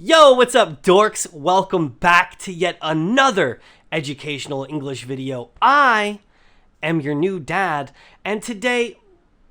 Yo, what's up, dorks? Welcome back to yet another educational English video. I am your new dad, and today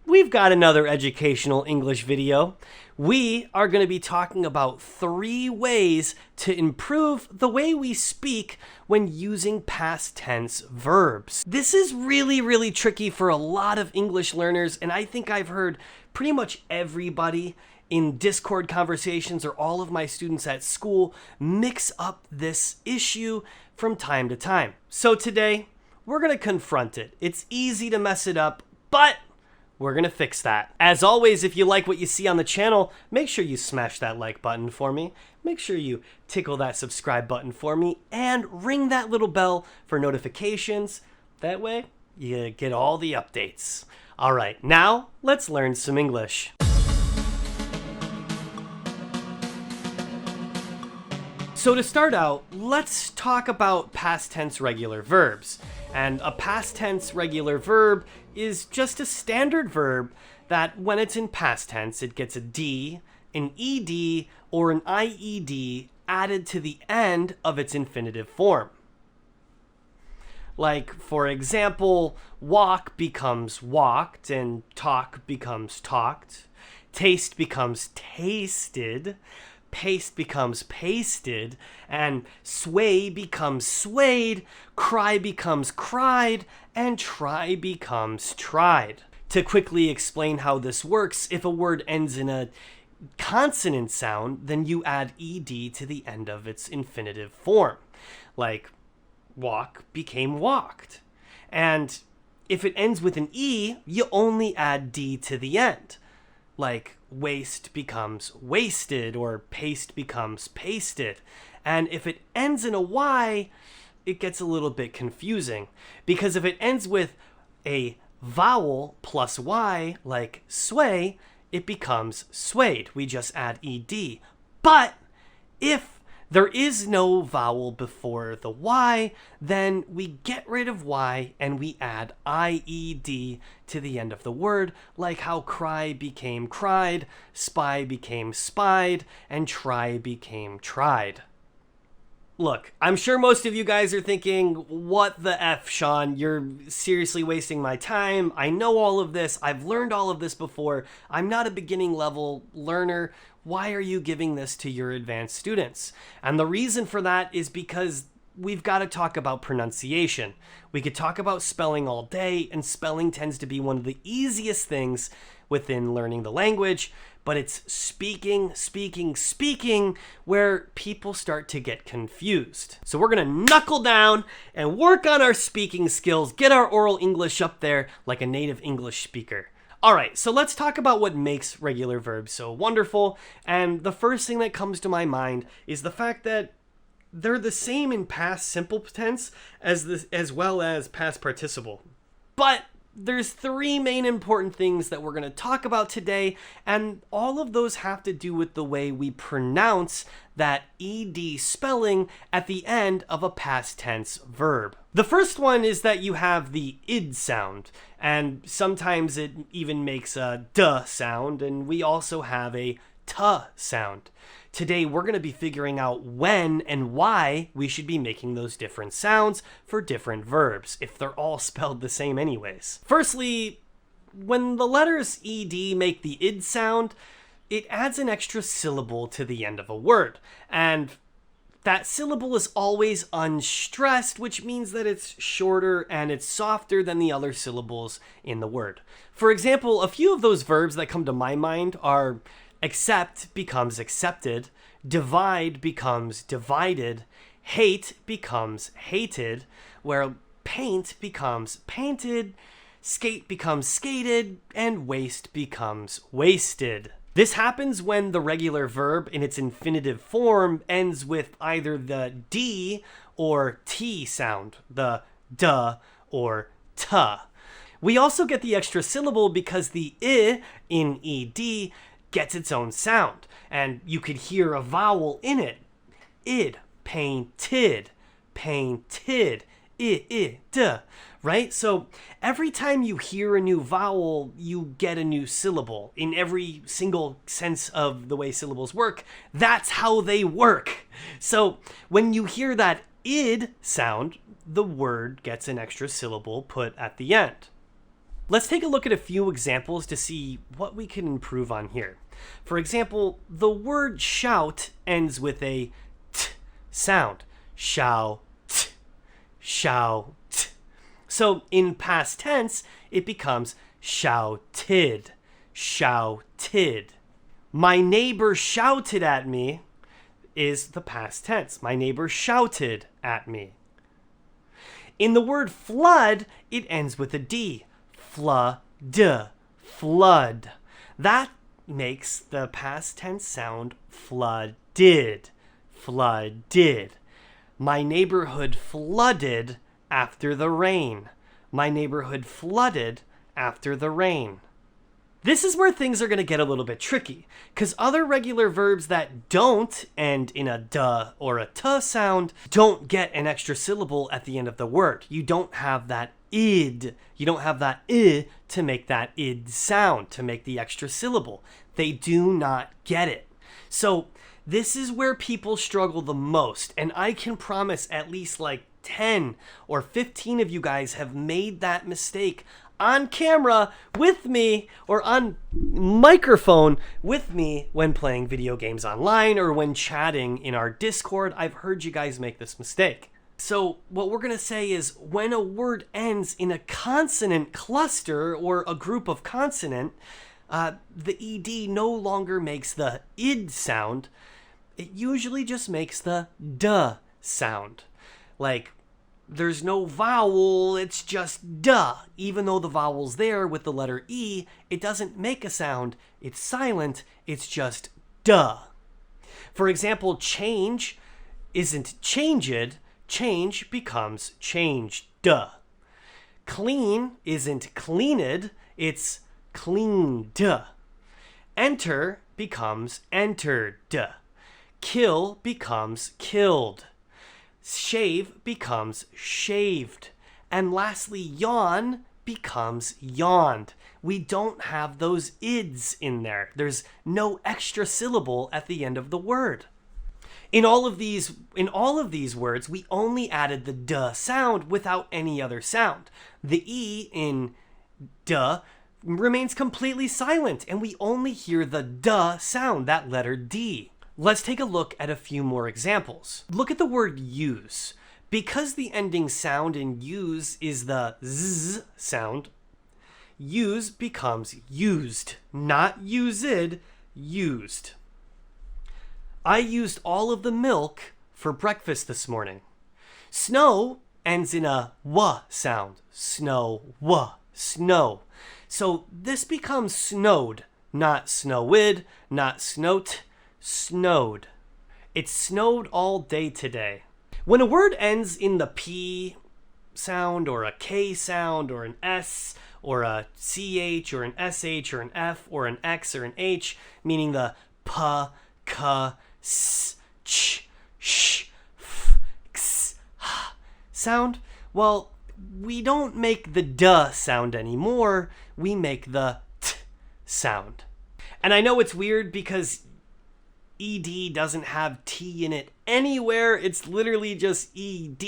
we've got another educational English video. We are going to be talking about 3 ways to improve the way we speak when using past tense verbs. This is really tricky for a lot of English learners, and I think I've heard pretty much everybody in Discord conversations or all of my students at school mix up this issue from time to time. So today, we're going to confront it. It's easy to mess it up, but we're going to fix that. As always, if you like what you see on the channel, make sure you smash that like button for me. Make sure you tickle that subscribe button for me and ring that little bell for notifications. That way, you get all the updates. All right, now let's learn some English. So to start out, let's talk about past tense regular verbs. And a past tense regular verb is just a standard verb that when it's in past tense, it gets a D, an ED, or an IED added to the end of its infinitive form. Like, for example, walk becomes walked and talk becomes talked. Taste becomes tasted. Paste becomes pasted, and sway becomes swayed, cry becomes cried, and try becomes tried. To quickly explain how this works, if a word ends in a consonant sound, then you add ed to the end of its infinitive form. Like, walk became walked. And if it ends with an e, you only add d to the end. Like, waste becomes wasted, or paste becomes pasted. And if it ends in a Y, it gets a little bit confusing. Because if it ends with a vowel plus Y, like sway, it becomes swayed. We just add ed. But if there is no vowel before the Y, then we get rid of Y and we add IED to the end of the word, like how cry became cried, spy became spied, and try became tried. Look, I'm sure most of you guys are thinking, what the F, Sean? You're seriously wasting my time. I know all of this. I've learned all of this before. I'm not a beginning level learner. Why are you giving this to your advanced students? And the reason for that is because we've got to talk about pronunciation. We could talk about spelling all day, and spelling tends to be one of the easiest things within learning the language, but it's speaking where people start to get confused. So we're going to knuckle down and work on our speaking skills, get our oral English up there like a native English speaker. All right, so let's talk about what makes regular verbs so wonderful. And the first thing that comes to my mind is the fact that they're the same in past simple tense as well as past participle. But there's 3 main important things that we're going to talk about today, and all of those have to do with the way we pronounce that ed spelling at the end of a past tense verb. The first one is that you have the id sound, and sometimes it even makes a duh sound, and we also have a tuh sound. Today, we're going to be figuring out when and why we should be making those different sounds for different verbs, if they're all spelled the same anyways. Firstly, when the letters ed make the id sound, it adds an extra syllable to the end of a word. And that syllable is always unstressed, which means that it's shorter and it's softer than the other syllables in the word. For example, a few of those verbs that come to my mind are accept becomes accepted, divide becomes divided, hate becomes hated, where paint becomes painted, skate becomes skated, and waste becomes wasted. This happens when the regular verb in its infinitive form ends with either the D or T sound, the duh or tuh. We also get the extra syllable because the I in ed gets its own sound, and you could hear a vowel in it. Id, painted, painted, duh. right? So every time you hear a new vowel, you get a new syllable. In every single sense of the way syllables work, that's how they work. So when you hear that id sound, the word gets an extra syllable put at the end. Let's take a look at a few examples to see what we can improve on here. For example, the word shout ends with a t sound. Shout, shout. So in past tense, it becomes shouted, shouted. My neighbor shouted at me is the past tense. My neighbor shouted at me. In the word flood, it ends with a D. Flood, flood. That makes the past tense sound flooded, flooded. My neighborhood flooded after the rain. My neighborhood flooded after the rain. This is where things are going to get a little bit tricky, because other regular verbs that don't end in a duh or a t sound don't get an extra syllable at the end of the word. You don't have that id. You don't have that I to make that id sound, to make the extra syllable. They do not get it. So this is where people struggle the most, and I can promise at least like 10 or 15 of you guys have made that mistake on camera with me or on microphone with me when playing video games online or when chatting in our Discord. I've heard you guys make this mistake. So what we're going to say is when a word ends in a consonant cluster or a group of consonant, the ed no longer makes the id sound. It usually just makes the duh sound. Like, there's no vowel, it's just duh. Even though the vowel's there with the letter E, it doesn't make a sound. It's silent, it's just duh. For example, change isn't changed, change becomes changed. Duh. Clean isn't cleaned, it's cleaned. Enter becomes entered. Kill becomes killed. Shave becomes shaved. And lastly, yawn becomes yawned. We don't have those ids in there. There's no extra syllable at the end of the word. In all of these words, we only added the duh sound without any other sound. The E in duh remains completely silent, and we only hear the duh sound, that letter D. Let's take a look at a few more examples. Look at the word use. Because the ending sound in use is the z sound, use becomes used, not used, used. I used all of the milk for breakfast this morning. Snow ends in a w sound. Snow, w, snow. So this becomes snowed, not snowed, not snowed, snowed. It snowed all day today. When a word ends in the P sound or a K sound or an S or a CH or an SH or an F or an X or an H, meaning the P, K, S, Ch, Sh, F, X, H sound, well, we don't make the duh sound anymore. We make the t sound. And I know it's weird because ed doesn't have t in it anywhere. It's literally just ed.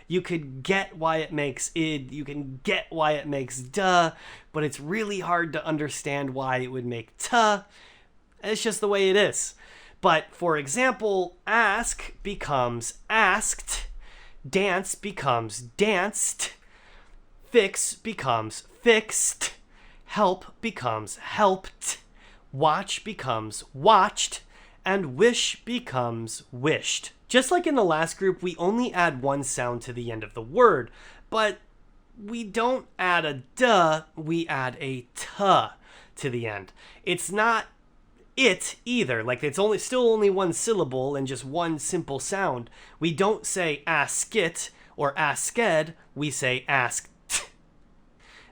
You could get why it makes id. You can get why it makes duh, but it's really hard to understand why it would make tuh. It's just the way it is. But for example, ask becomes asked, dance becomes danced, fix becomes fixed, help becomes helped, watch becomes watched, and wish becomes wished. Just like in the last group, we only add one sound to the end of the word, but we don't add a duh, we add a tuh to the end. It's not it either. Like, it's still only one syllable and just one simple sound. We don't say ask it or asked, we say asked.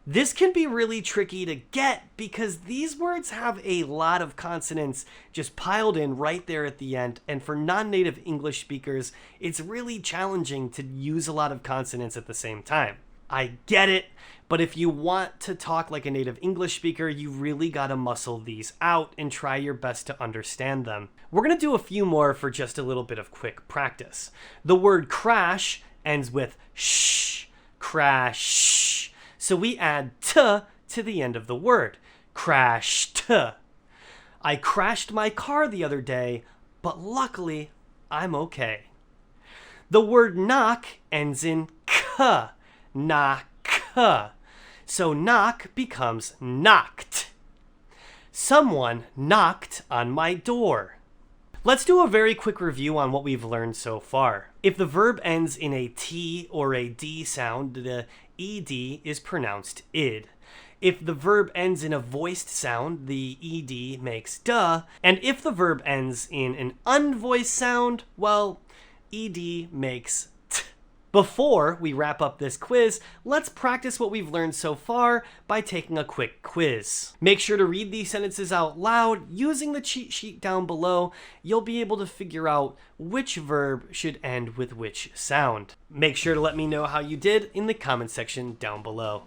This can be really tricky to get because these words have a lot of consonants just piled in right there at the end, and for non-native English speakers, it's really challenging to use a lot of consonants at the same time. I get it. But if you want to talk like a native English speaker, you really gotta muscle these out and try your best to understand them. We're gonna do a few more for just a little bit of quick practice. The word crash ends with sh, crash. So we add t to the end of the word. Crashed. I crashed my car the other day, but luckily I'm okay. The word knock ends in k, knock. So knock becomes knocked. Someone knocked on my door. Let's do a very quick review on what we've learned so far. If the verb ends in a T or a D sound, the ED is pronounced id. If the verb ends in a voiced sound, the ED makes duh. And if the verb ends in an unvoiced sound, well, ED makes t. Before we wrap up this quiz, let's practice what we've learned so far by taking a quick quiz. Make sure to read these sentences out loud. Using the cheat sheet down below, you'll be able to figure out which verb should end with which sound. Make sure to let me know how you did in the comment section down below.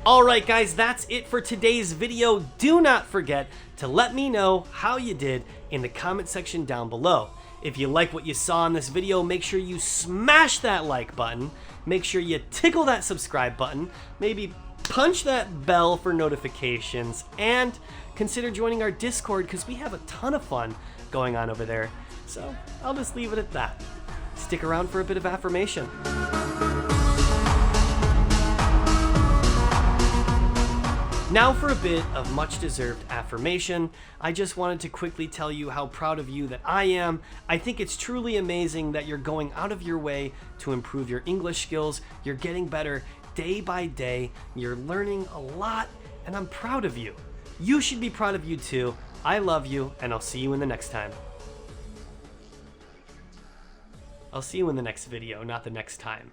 Alright guys, that's it for today's video. Do not forget to let me know how you did in the comment section down below. If you like what you saw in this video, make sure you smash that like button. Make sure you tickle that subscribe button. Maybe punch that bell for notifications. And consider joining our Discord because we have a ton of fun going on over there. So I'll just leave it at that. Stick around for a bit of affirmation. Now for a bit of much-deserved affirmation. I just wanted to quickly tell you how proud of you that I am. I think it's truly amazing that you're going out of your way to improve your English skills. You're getting better day by day. You're learning a lot, and I'm proud of you. You should be proud of you too. I love you, and I'll see you in the next time. I'll see you in the next video, not the next time.